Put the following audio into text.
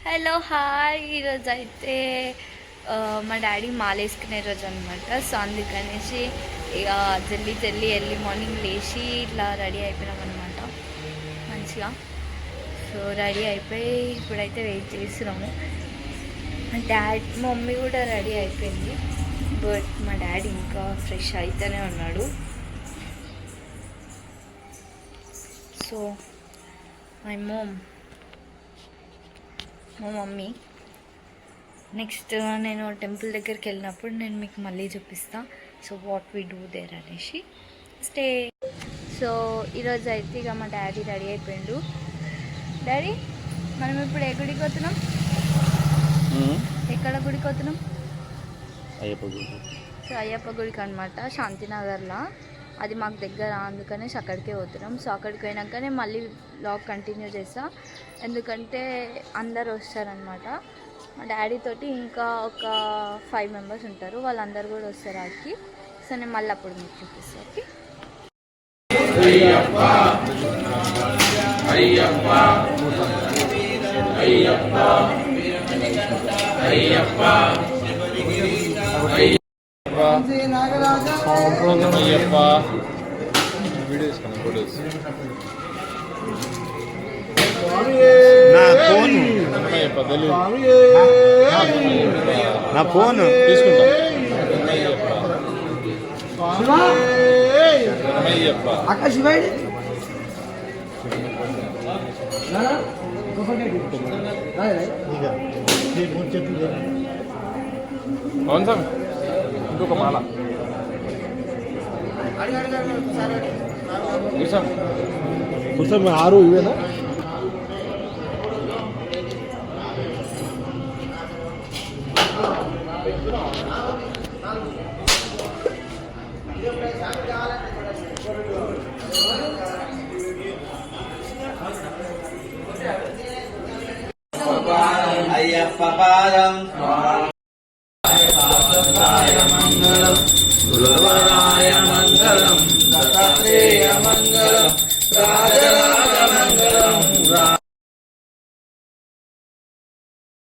Hello hi. ఈరోజు అయితే మా డాడీ మాలేసుకునే రోజు అనమాట. సో అందుకనేసి ఇక జల్దీ ఎర్లీ మార్నింగ్ లేచి ఇట్లా రెడీ అయిపోయినాం అనమాట మంచిగా. సో రెడీ అయిపోయి ఇప్పుడైతే వెయిట్ చేస్తున్నాము. మా మమ్మీ కూడా రెడీ అయిపోయింది, బట్ మా డాడీ ఇంకా ఫ్రెష్ అయితేనే ఉన్నాడు. సో మా మమ్మీ నెక్స్ట్ నేను టెంపుల్ దగ్గరికి వెళ్ళినప్పుడు నేను మీకు మళ్ళీ చూపిస్తాను. So what we do there అనేసి స్టే. సో ఈరోజు అయితే ఇక మా డాడీ రెడీ అయిపోయిండు. డాడీ మనం ఇప్పుడు ఏ గుడికి పోతున్నాం? ఎక్కడ గుడికి పోతున్నాం? అయ్యప్ప గుడి. సో అయ్యప్ప గుడికి అనమాట, శాంతినగర్లో. అది మాకు దగ్గర, అందుకనేసి అక్కడికే పోతున్నాం. సో అక్కడికి పోయినాకనే మళ్ళీ బ్లాగ్ కంటిన్యూ చేస్తా, ఎందుకంటే అందరు వస్తారనమాట. మా డాడీ తోటి ఇంకా ఒక 5 మెంబర్స్ ఉంటారు, వాళ్ళందరూ కూడా వస్తారు ఆడికి. సో నేను మళ్ళీ అప్పుడు మీకు చూపిస్తాను. ఓకే. నా ఫోన్ తీసుకుంటా. అక్క శివాయి అవును సార్, ఇంకొక మాల కొంచెం 6 ఇవేనా? అయ్యప్ప పాదం